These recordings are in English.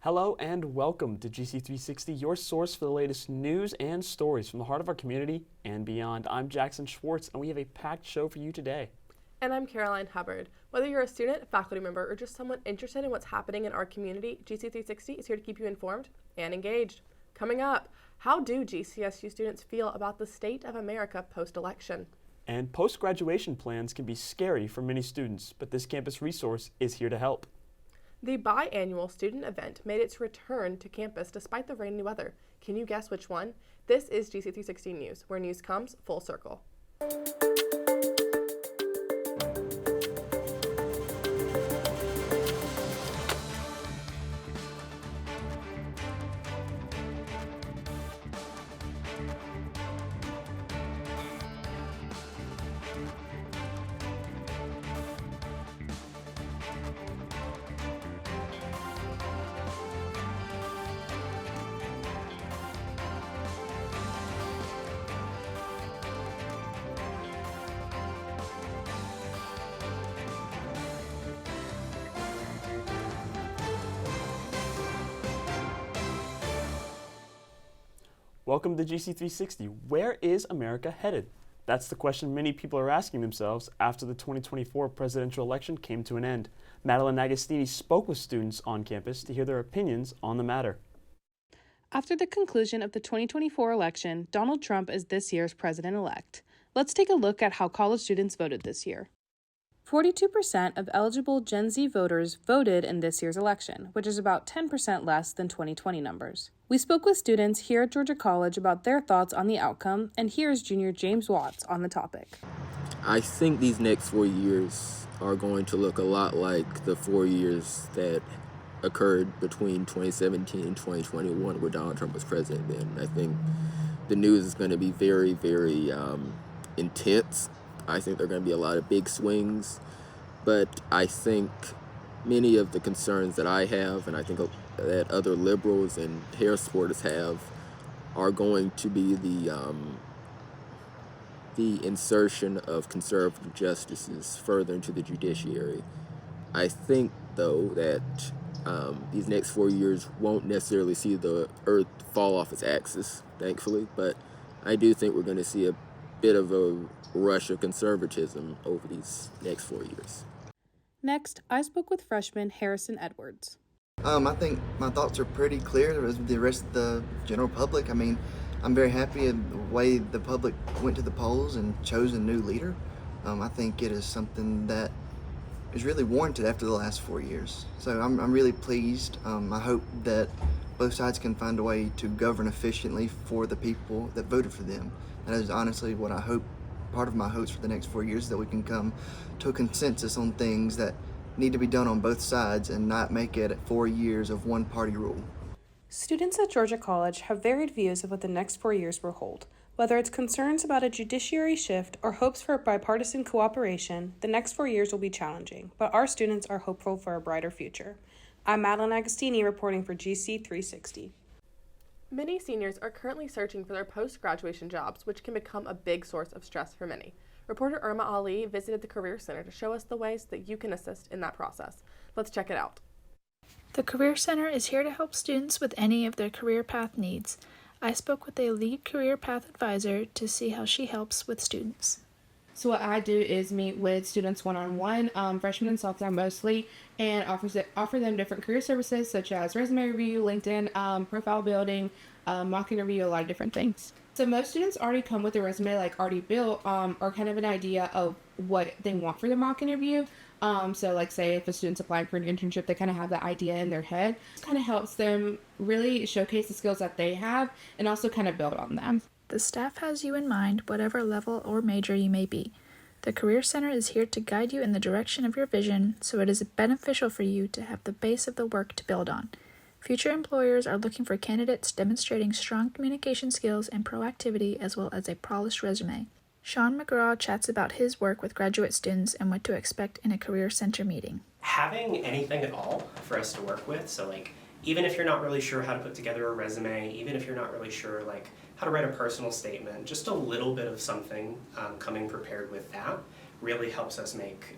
Hello and welcome to GC360, your source for the latest news and stories from the heart of our community and beyond. I'm Jackson Schwartz, and we have a packed show for you today. And I'm Caroline Hubbard. Whether you're a student, faculty member, or just someone interested in what's happening in our community, GC360 is here to keep you informed and engaged. Coming up, how do GCSU students feel about the state of America post-election? And post-graduation plans can be scary for many students, but this campus resource is here to help. The biannual student event made its return to campus despite the rainy weather. Can you guess which one? This is GC360 News, where news comes full circle. Welcome to GC360. Where is America headed? That's the question many people are asking themselves after the 2024 presidential election came to an end. Madeline Agostini spoke with students on campus to hear their opinions on the matter. After the conclusion of the 2024 election, Donald Trump is this year's president-elect. Let's take a look at how college students voted this year. 42% of eligible Gen Z voters voted in this year's election, which is about 10% less than 2020 numbers. We spoke with students here at Georgia College about their thoughts on the outcome, and here's junior James Watts on the topic. I think these next 4 years are going to look a lot like the 4 years that occurred between 2017 and 2021 where Donald Trump was president then. I think the news is going to be very, very intense. I think there are going to be a lot of big swings, but I think many of the concerns that I have, and I think that other liberals and hair supporters have, are going to be the insertion of conservative justices further into the judiciary. I think, though, that these next 4 years won't necessarily see the earth fall off its axis, thankfully, but I do think we're going to see a bit of a rush of conservatism over these next 4 years. Next, I spoke with freshman Harrison Edwards. I think my thoughts are pretty clear as the rest of the general public. I mean, I'm very happy in the way the public went to the polls and chose a new leader. I think it is something that is really warranted after the last 4 years. So I'm really pleased. I hope that both sides can find a way to govern efficiently for the people that voted for them. That is honestly what I hope. Part of my hopes for the next 4 years is that we can come to a consensus on things that need to be done on both sides and not make it 4 years of one party rule. Students at Georgia College have varied views of what the next 4 years will hold. Whether it's concerns about a judiciary shift or hopes for bipartisan cooperation, the next 4 years will be challenging, but our students are hopeful for a brighter future. I'm Madeline Agostini reporting for GC360. Many seniors are currently searching for their post-graduation jobs, which can become a big source of stress for many. Reporter Amelie visited the Career Center to show us the ways that you can assist in that process. Let's check it out. The Career Center is here to help students with any of their career path needs. I spoke with a lead career path advisor to see how she helps with students. So what I do is meet with students one-on-one, freshmen and sophomore mostly, and offer them different career services such as resume review, LinkedIn, profile building, mock interview, a lot of different things. So most students already come with a resume already built, or kind of an idea of what they want for their mock interview. So like say if a student's applying for an internship, they kind of have that idea in their head. It kind of helps them really showcase the skills that they have and also kind of build on them. The staff has you in mind, whatever level or major you may be. The Career Center is here to guide you in the direction of your vision, so it is beneficial for you to have the base of the work to build on. Future employers are looking for candidates demonstrating strong communication skills and proactivity as well as a polished resume. Sean McGraw chats about his work with graduate students and what to expect in a Career Center meeting. Having anything at all for us to work with, so even if you're not really sure how to put together a resume, even if you're not really sure how to write a personal statement, just a little bit of something coming prepared with that really helps us make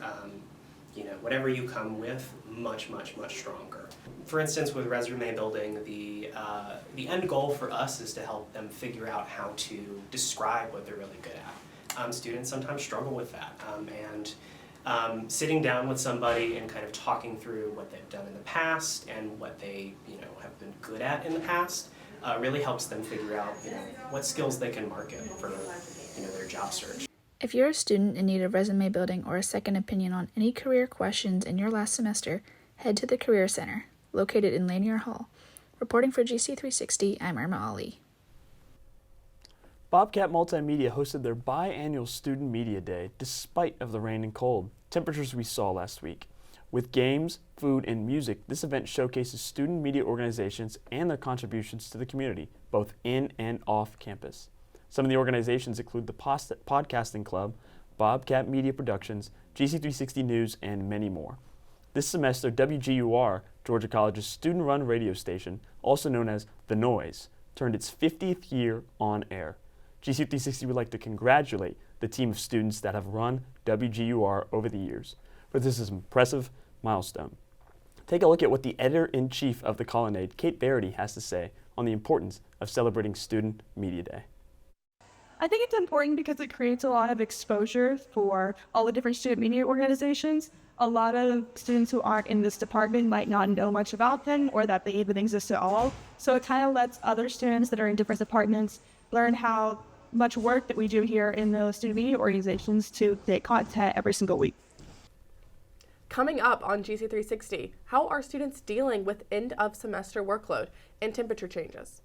whatever you come with much, much, much stronger. For instance, with resume building, the end goal for us is to help them figure out how to describe what they're really good at. Students sometimes struggle with that, and sitting down with somebody and kind of talking through what they've done in the past and what they have been good at in the past really helps them figure out what skills they can market for their job search. If you're a student in need of resume building or a second opinion on any career questions in your last semester, head to the Career Center, located in Lanier Hall. Reporting for GC360, I'm Amelie. Bobcat Multimedia hosted their biannual Student Media Day despite of the rain and cold temperatures we saw last week. With games, food, and music, this event showcases student media organizations and their contributions to the community, both in and off campus. Some of the organizations include the Podcasting Club, Bobcat Media Productions, GC360 News, and many more. This semester, WGUR, Georgia College's student-run radio station, also known as The Noise, turned its 50th year on air. GC360 would like to congratulate the team of students that have run WGUR over the years for this impressive milestone. Take a look at what the editor-in-chief of the Colonnade, Kate Verity, has to say on the importance of celebrating Student Media Day. I think it's important because it creates a lot of exposure for all the different student media organizations. A lot of students who aren't in this department might not know much about them or that they even exist at all. So it kind of lets other students that are in different departments learn how much work that we do here in the student media organizations to create content every single week. Coming up on GC360, how are students dealing with end of semester workload and temperature changes?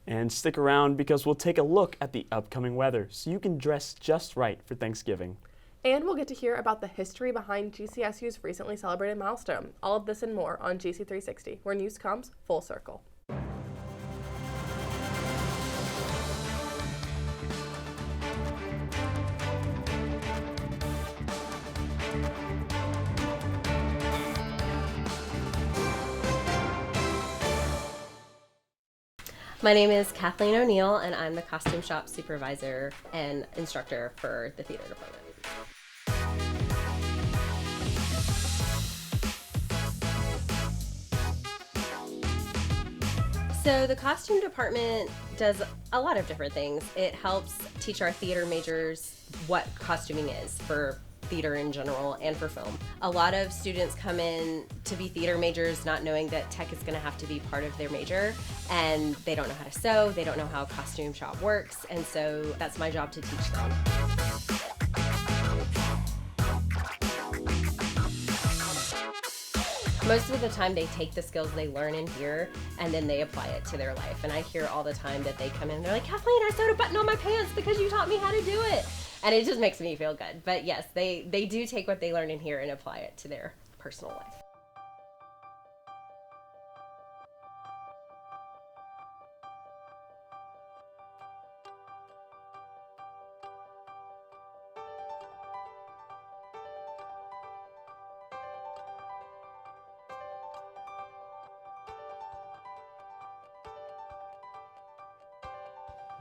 And stick around because we'll take a look at the upcoming weather so you can dress just right for Thanksgiving. And we'll get to hear about the history behind GCSU's recently celebrated milestone. All of this and more on GC360, where news comes full circle. My name is Kathleen O'Neill, and I'm the costume shop supervisor and instructor for the theater department. So the costume department does a lot of different things. It helps teach our theater majors what costuming is for theater in general and for film. A lot of students come in to be theater majors not knowing that tech is going to have to be part of their major, and they don't know how to sew, they don't know how a costume shop works, and so that's my job to teach them. Most of the time they take the skills they learn in here and then they apply it to their life. And I hear all the time that they come in and they're like, Kathleen, I sewed a button on my pants because you taught me how to do it. And it just makes me feel good. But yes, they do take what they learn in here and apply it to their personal life.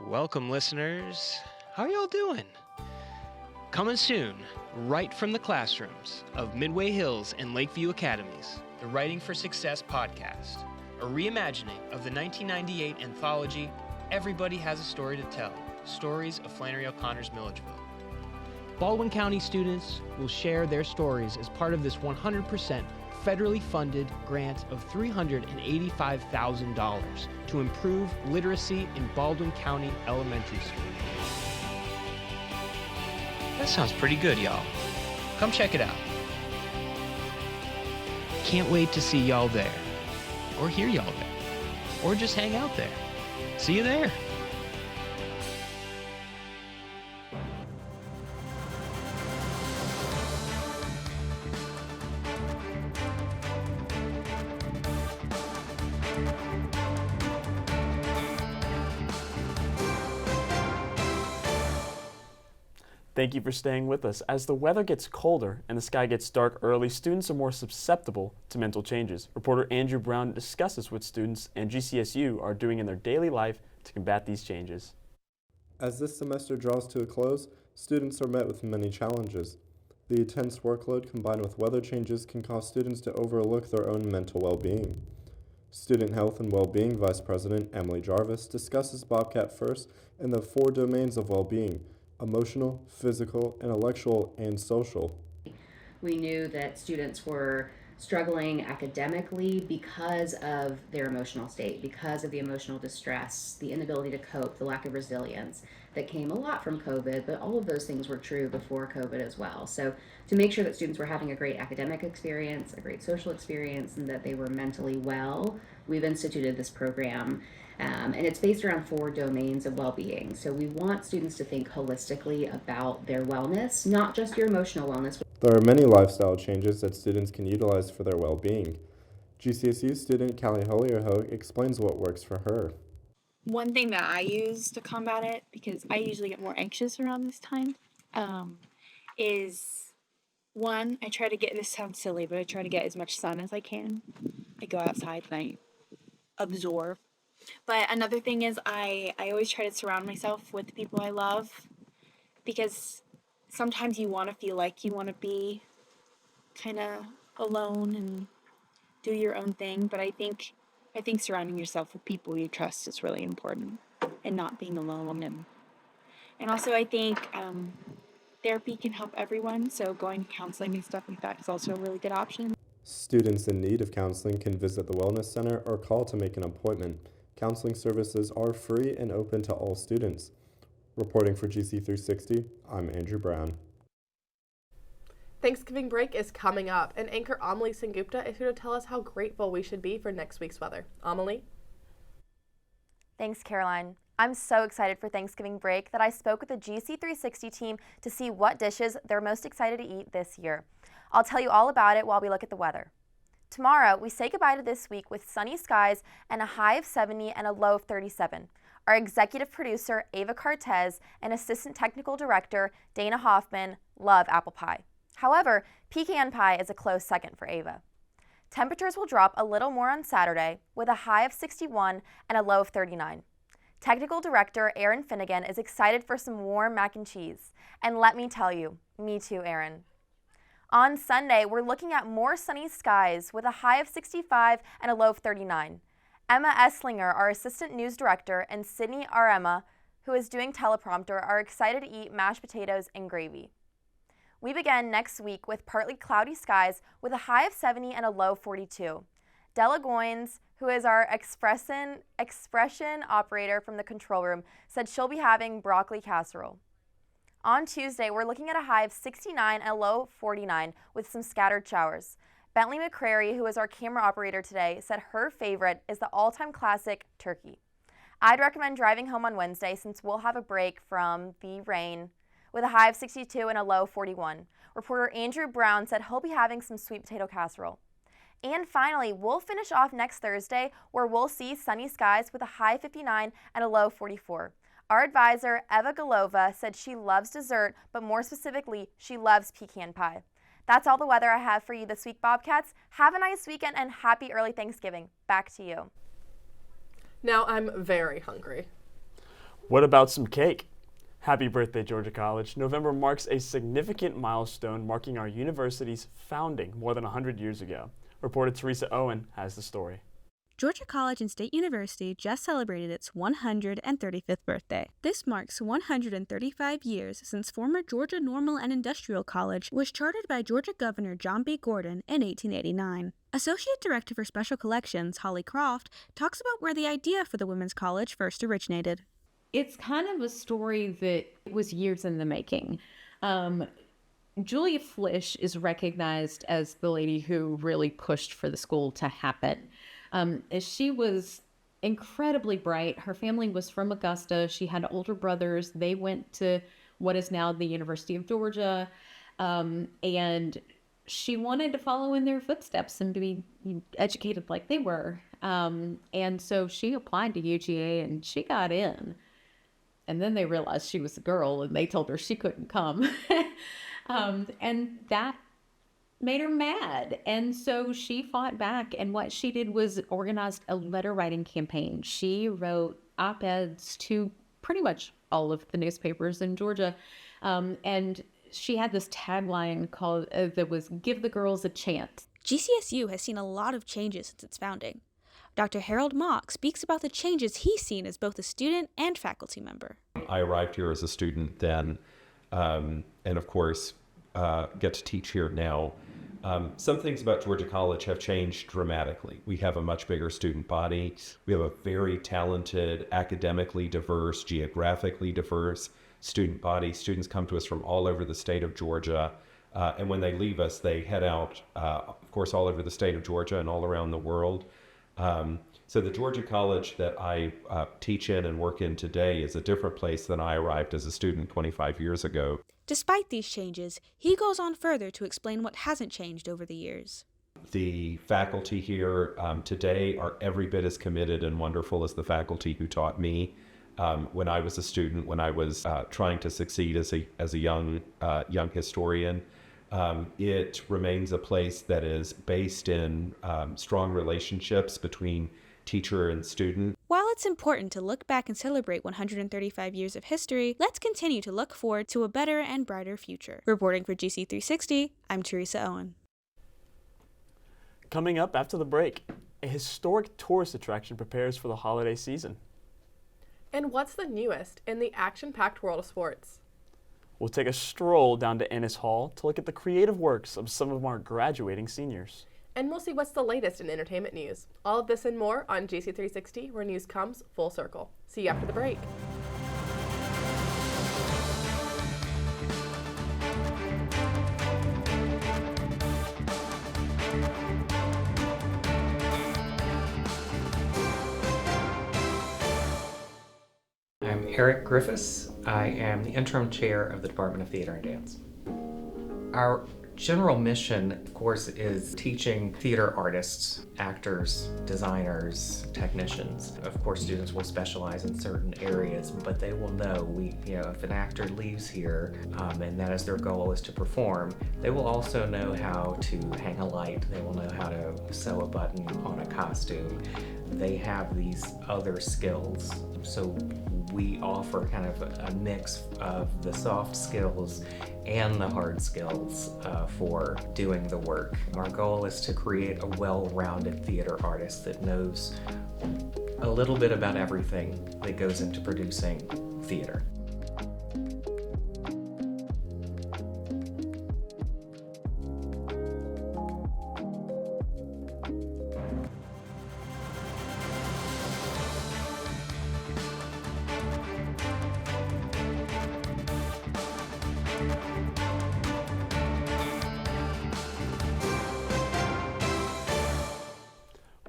Welcome, listeners. How are y'all doing? Coming soon, right from the classrooms of Midway Hills and Lakeview Academies, the Writing for Success podcast, a reimagining of the 1998 anthology, Everybody Has a Story to Tell, Stories of Flannery O'Connor's Milledgeville. Baldwin County students will share their stories as part of this 100% federally funded grant of $385,000 to improve literacy in Baldwin County Elementary School. That sounds pretty good, y'all. Come check it out. Can't wait to see y'all there, or hear y'all there, or just hang out there. See you there. Thank you for staying with us. As the weather gets colder and the sky gets dark early, students are more susceptible to mental changes. Reporter Andrew Brown discusses what students and GCSU are doing in their daily life to combat these changes. As this semester draws to a close, students are met with many challenges. The intense workload combined with weather changes can cause students to overlook their own mental well-being. Student Health and Well-Being Vice President Amelie Jarvis discusses Bobcat First in the 4 domains of well-being: emotional, physical, intellectual, and social. We knew that students were struggling academically because of their emotional state, because of the emotional distress, the inability to cope, the lack of resilience that came a lot from COVID, but all of those things were true before COVID as well. So to make sure that students were having a great academic experience, a great social experience, and that they were mentally well, we've instituted this program. And it's based around 4 domains of well-being. So we want students to think holistically about their wellness, not just your emotional wellness. There are many lifestyle changes that students can utilize for their well-being. GCSU student Callie Holierho explains what works for her. One thing that I use to combat it, because I usually get more anxious around this time, is one, I try to get, this sounds silly, but I try to get as much sun as I can. I go outside and I absorb. But another thing is I always try to surround myself with the people I love, because sometimes you want to feel like you want to be kind of alone and do your own thing, but I think surrounding yourself with people you trust is really important, and not being alone. And also I think therapy can help everyone, so going to counseling and stuff like that is also a really good option. Students in need of counseling can visit the Wellness Center or call to make an appointment. Counseling services are free and open to all students. Reporting for GC360, I'm Andrew Brown. Thanksgiving break is coming up, and anchor Amelie Sengupta is here to tell us how grateful we should be for next week's weather. Amelie? Thanks, Caroline. I'm so excited for Thanksgiving break that I spoke with the GC360 team to see what dishes they're most excited to eat this year. I'll tell you all about it while we look at the weather. Tomorrow, we say goodbye to this week with sunny skies and a high of 70 and a low of 37. Our executive producer, Ava Cartez, and assistant technical director, Dana Hoffman, love apple pie. However, pecan pie is a close second for Ava. Temperatures will drop a little more on Saturday with a high of 61 and a low of 39. Technical director Erin Finnegan is excited for some warm mac and cheese. And let me tell you, me too, Erin. On Sunday, we're looking at more sunny skies with a high of 65 and a low of 39. Emma Eslinger, our assistant news director, and Sydney Arema, who is doing teleprompter, are excited to eat mashed potatoes and gravy. We begin next week with partly cloudy skies with a high of 70 and a low of 42. Della Goins, who is our expression operator from the control room, said she'll be having broccoli casserole. On Tuesday, we're looking at a high of 69 and a low of 49 with some scattered showers. Bentley McCrary, who is our camera operator today, said her favorite is the all-time classic turkey. I'd recommend driving home on Wednesday since we'll have a break from the rain with a high of 62 and a low of 41. Reporter Andrew Brown said he'll be having some sweet potato casserole. And finally, we'll finish off next Thursday where we'll see sunny skies with a high of 59 and a low of 44. Our advisor, Eva Galova, said she loves dessert, but more specifically, she loves pecan pie. That's all the weather I have for you this week, Bobcats. Have a nice weekend and happy early Thanksgiving. Back to you. Now I'm very hungry. What about some cake? Happy birthday, Georgia College. November marks a significant milestone marking our university's founding more than 100 years ago. Reporter Teresa Owen has the story. Georgia College and State University just celebrated its 135th birthday. This marks 135 years since former Georgia Normal and Industrial College was chartered by Georgia Governor John B. Gordon in 1889. Associate Director for Special Collections, Holly Croft, talks about where the idea for the Women's College first originated. It's kind of a story that was years in the making. Julia Flish is recognized as the lady who really pushed for the school to happen. She was incredibly bright. Her family was from Augusta. She had older brothers. They went to what is now the University of Georgia. And she wanted to follow in their footsteps and to be educated like they were. And so she applied to UGA and she got in. And then they realized she was a girl and they told her she couldn't come. And that made her mad. And so she fought back. And what she did was organized a letter writing campaign. She wrote op-eds to pretty much all of the newspapers in Georgia. And she had this tagline called that was "Give the girls a chance." GCSU has seen a lot of changes since its founding. Dr. Harold Mock speaks about the changes he's seen as both a student and faculty member. I arrived here as a student then, and of course, get to teach here now. Some things about Georgia College have changed dramatically. We have a much bigger student body. We have a very talented, academically diverse, geographically diverse student body. Students come to us from all over the state of Georgia. And when they leave us, they head out, of course, all over the state of Georgia and all around the world. So the Georgia College that I teach in and work in today is a different place than I arrived as a student 25 years ago. Despite these changes, he goes on further to explain what hasn't changed over the years. The faculty here today are every bit as committed and wonderful as the faculty who taught me when I was a student, when I was trying to succeed as a young historian. It remains a place that is based in strong relationships between teacher and student. While it's important to look back and celebrate 135 years of history, let's continue to look forward to a better and brighter future. Reporting for GC360, I'm Teresa Owen. Coming up after the break, a historic tourist attraction prepares for the holiday season. And what's the newest in the action-packed world of sports? We'll take a stroll down to Ennis Hall to look at the creative works of some of our graduating seniors. And we'll see what's the latest in entertainment news. All of this and more on GC360, where news comes full circle. See you after the break. I'm Eric Griffiths. I am the interim chair of the Department of Theater and Dance. Our general mission, of course, is teaching theater artists, actors, designers, technicians. Of course, students will specialize in certain areas, but they will know if an actor leaves here and that is their goal is to perform, they will also know how to hang a light. They will know how to sew a button on a costume. They have these other skills. So we offer kind of a mix of the soft skills and the hard skills for doing the work. Our goal is to create a well-rounded theater artist that knows a little bit about everything that goes into producing theater.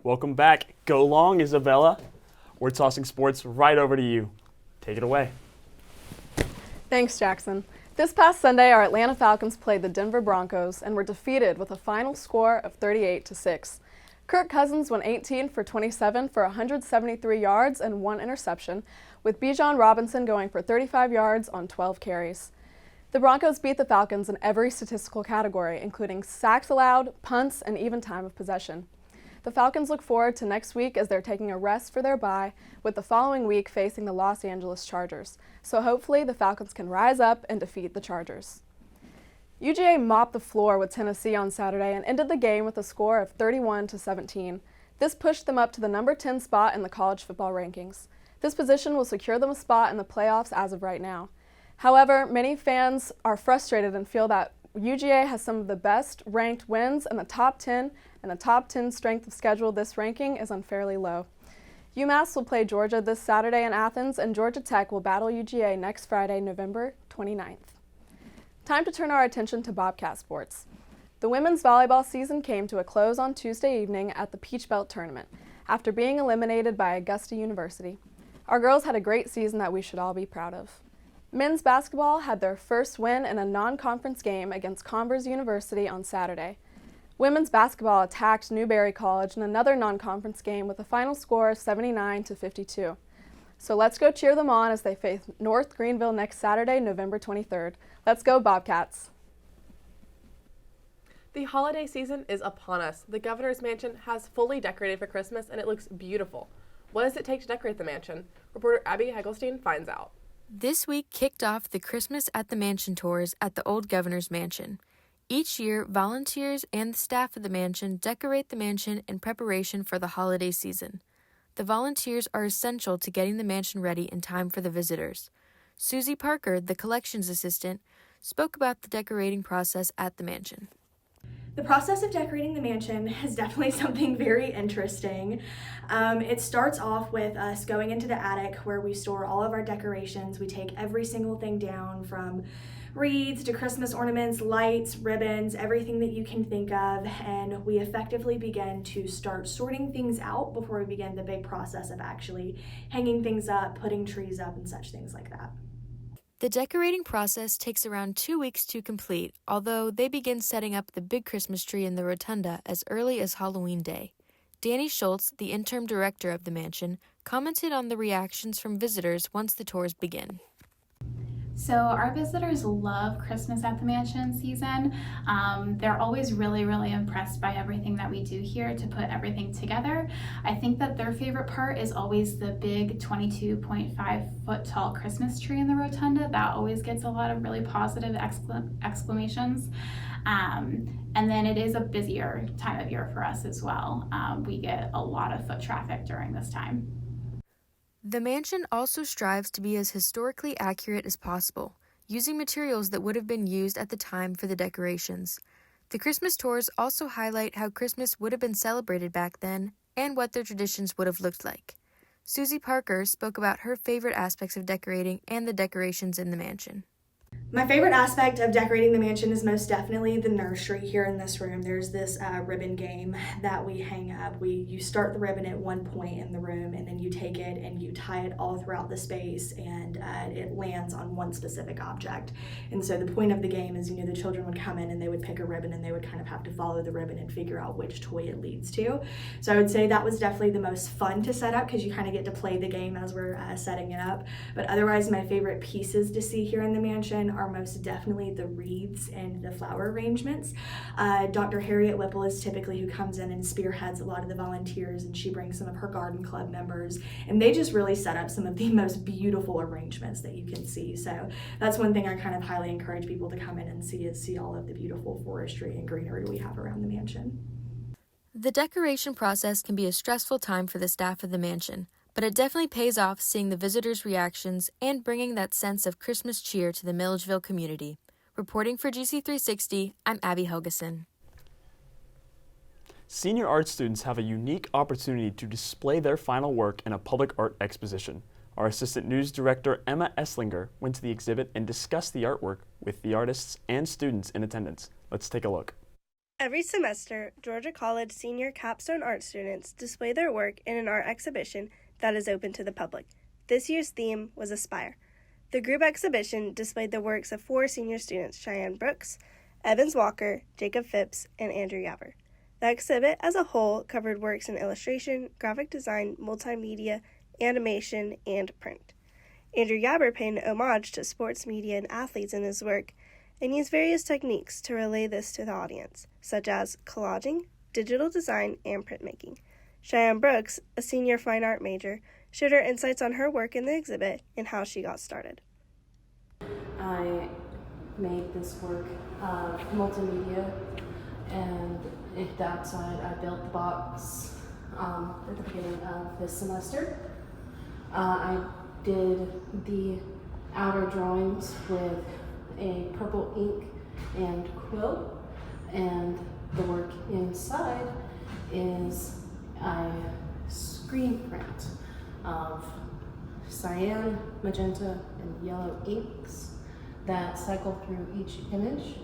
Welcome back. Go long, Isabella. We're tossing sports right over to you. Take it away. Thanks, Jackson. This past Sunday, our Atlanta Falcons played the Denver Broncos and were defeated with a final score of 38-6. Kirk Cousins went 18 for 27 for 173 yards and 1 interception, with Bijan Robinson going for 35 yards on 12 carries. The Broncos beat the Falcons in every statistical category, including sacks allowed, punts, and even time of possession. The Falcons look forward to next week as they're taking a rest for their bye, with the following week facing the Los Angeles Chargers. So hopefully the Falcons can rise up and defeat the Chargers. UGA mopped the floor with Tennessee on Saturday and ended the game with a score of 31-17. This pushed them up to the number 10 spot in the college football rankings. This position will secure them a spot in the playoffs as of right now. However, many fans are frustrated and feel that UGA has some of the best ranked wins in the top 10, and the top 10 strength of schedule this ranking is unfairly low. UMass will play Georgia this Saturday in Athens, and Georgia Tech will battle UGA next Friday, November 29th. Time to turn our attention to Bobcat sports. The women's volleyball season came to a close on Tuesday evening at the Peach Belt Tournament, after being eliminated by Augusta University. Our girls had a great season that we should all be proud of. Men's basketball had their first win in a non-conference game against Converse University on Saturday. Women's basketball attacked Newberry College in another non-conference game with a final score of 79-52. So let's go cheer them on as they face North Greenville next Saturday, November 23rd. Let's go Bobcats! The holiday season is upon us. The governor's mansion has fully decorated for Christmas and it looks beautiful. What does it take to decorate the mansion? Reporter Abby Hegelstein finds out. This week kicked off the Christmas at the Mansion tours at the Old Governor's Mansion. Each year, volunteers and the staff of the mansion decorate the mansion in preparation for the holiday season. The volunteers are essential to getting the mansion ready in time for the visitors. Susie Parker, the collections assistant, spoke about the decorating process at the mansion. The process of decorating the mansion is definitely something very interesting. It starts off with us going into the attic where we store all of our decorations. We take every single thing down from wreaths to Christmas ornaments, lights, ribbons, everything that you can think of, and we effectively begin to start sorting things out before we begin the big process of actually hanging things up, putting trees up, and such things like that. The decorating process takes around 2 weeks to complete, although they begin setting up the big Christmas tree in the rotunda as early as Halloween Day. Danny Schultz, the interim director of the mansion, commented on the reactions from visitors once the tours begin. So our visitors love Christmas at the Mansion season. They're always really, really impressed by everything that we do here to put everything together. I think that their favorite part is always the big 22.5 foot tall Christmas tree in the rotunda. That always gets a lot of really positive exclamations. And then it is a busier time of year for us as well. We get a lot of foot traffic during this time. The mansion also strives to be as historically accurate as possible, using materials that would have been used at the time for the decorations. The Christmas tours also highlight how Christmas would have been celebrated back then and what their traditions would have looked like. Susie Parker spoke about her favorite aspects of decorating and the decorations in the mansion. My favorite aspect of decorating the mansion is most definitely the nursery here in this room. There's this ribbon game that we hang up. You start the ribbon at one point in the room, and then you take it and you tie it all throughout the space, and it lands on one specific object. And so the point of the game is, the children would come in and they would pick a ribbon, and they would kind of have to follow the ribbon and figure out which toy it leads to. So I would say that was definitely the most fun to set up because you kind of get to play the game as we're setting it up. But otherwise, my favorite pieces to see here in the mansion are most definitely the wreaths and the flower arrangements. Dr. Harriet Whipple is typically who comes in and spearheads a lot of the volunteers, and she brings some of her garden club members, and they just really set up some of the most beautiful arrangements that you can see. So that's one thing I kind of highly encourage people to come in and see all of the beautiful forestry and greenery we have around the mansion. The decoration process can be a stressful time for the staff of the mansion, but it definitely pays off seeing the visitors' reactions and bringing that sense of Christmas cheer to the Milledgeville community. Reporting for GC360, I'm Abby Helgeson. Senior art students have a unique opportunity to display their final work in a public art exposition. Our assistant news director, Emma Eslinger, went to the exhibit and discussed the artwork with the artists and students in attendance. Let's take a look. Every semester, Georgia College senior capstone art students display their work in an art exhibition that is open to the public. This year's theme was Aspire. The group exhibition displayed the works of 4 senior students, Cheyenne Brooks, Evans Walker, Jacob Phipps, and Andrew Yabber. The exhibit as a whole covered works in illustration, graphic design, multimedia, animation, and print. Andrew Yabber paid an homage to sports media and athletes in his work, and used various techniques to relay this to the audience, such as collaging, digital design, and printmaking. Cheyenne Brooks, a senior fine art major, shared her insights on her work in the exhibit and how she got started. I made this work multimedia, and the outside I built the box at the beginning of this semester. I did the outer drawings with a purple ink and quill, and the work inside is a screen print of cyan, magenta, and yellow inks that cycle through each image.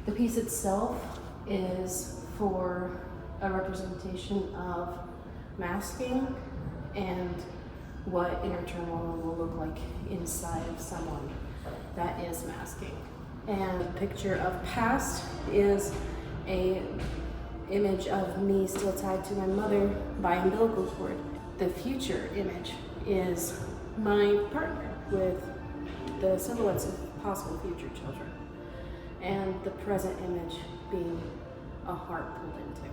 The piece itself is for a representation of masking and what inner turmoil will look like inside of someone that is masking. And the picture of past is a image of me still tied to my mother by umbilical cord. The future image is my partner with the silhouettes of possible future children, and the present image being a heart pulled into.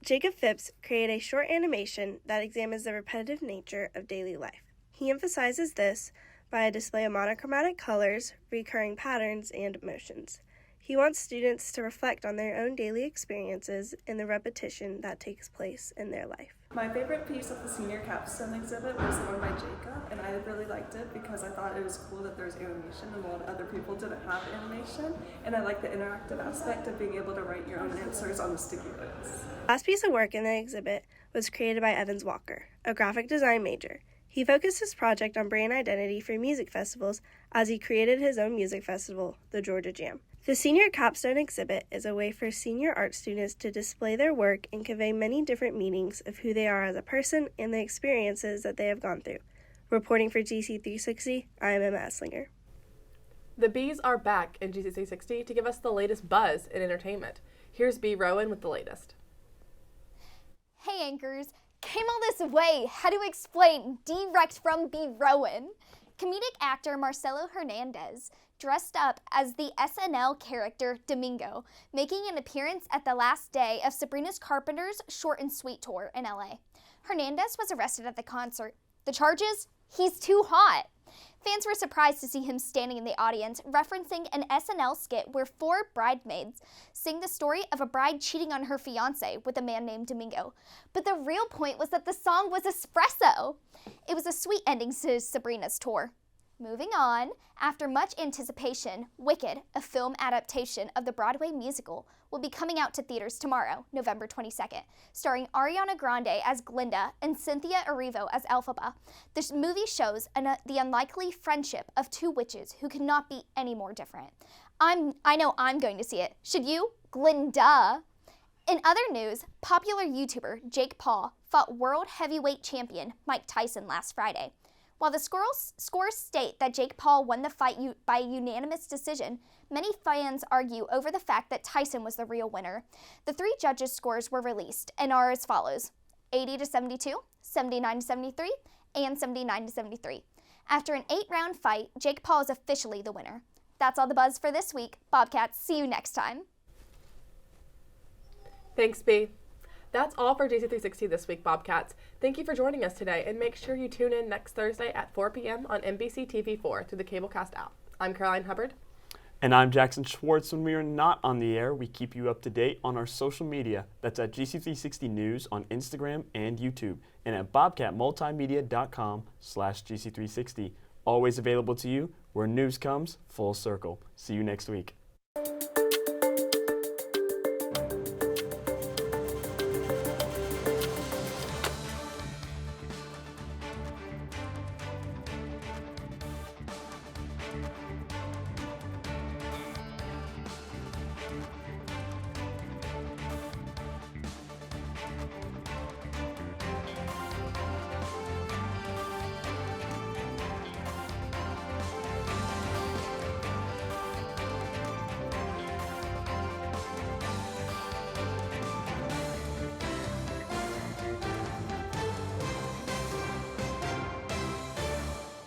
Jacob Phipps created a short animation that examines the repetitive nature of daily life. He emphasizes this by a display of monochromatic colors, recurring patterns, and emotions. He wants students to reflect on their own daily experiences and the repetition that takes place in their life. My favorite piece of the senior capstone exhibit was the one by Jacob, and I really liked it because I thought it was cool that there's animation and a lot of other people didn't have animation, and I like the interactive aspect of being able to write your own answers on the sticky notes. The last piece of work in the exhibit was created by Evans Walker, a graphic design major. He focused his project on brand identity for music festivals as he created his own music festival, the Georgia Jam. The Senior Capstone exhibit is a way for senior art students to display their work and convey many different meanings of who they are as a person and the experiences that they have gone through. Reporting for GC360, I am Emma Eslinger. The Bees are back in GC360 to give us the latest buzz in entertainment. Here's B. Rowan with the latest. Hey anchors, came all this way. How to explain direct from B. Rowan? Comedic actor Marcelo Hernandez dressed up as the SNL character Domingo, making an appearance at the last day of Sabrina Carpenter's Short and Sweet tour in LA. Hernandez was arrested at the concert. The charges? He's too hot. Fans were surprised to see him standing in the audience, referencing an SNL skit where 4 bridesmaids sing the story of a bride cheating on her fiancé with a man named Domingo. But the real point was that the song was espresso. It was a sweet ending to Sabrina's tour. Moving on, after much anticipation, Wicked, a film adaptation of the Broadway musical, will be coming out to theaters tomorrow, November 22nd, starring Ariana Grande as Glinda and Cynthia Erivo as Elphaba. This movie shows the unlikely friendship of 2 witches who could not be any more different. I know I'm going to see it. Should you? Glinda! In other news, popular YouTuber Jake Paul fought world heavyweight champion Mike Tyson last Friday. While the scores state that Jake Paul won the fight by unanimous decision, many fans argue over the fact that Tyson was the real winner. The 3 judges' scores were released and are as follows: 80-72, 79-73, and 79-73. After an 8-round fight, Jake Paul is officially the winner. That's all the buzz for this week. Bobcats, see you next time. Thanks, B. That's all for GC360 this week, Bobcats. Thank you for joining us today, and make sure you tune in next Thursday at 4 p.m. on NBC TV4 through the CableCast app. I'm Caroline Hubbard. And I'm Jackson Schwartz. When we are not on the air, we keep you up to date on our social media. That's at GC360 News on Instagram and YouTube, and at bobcatmultimedia.com/GC360. Always available to you where news comes full circle. See you next week.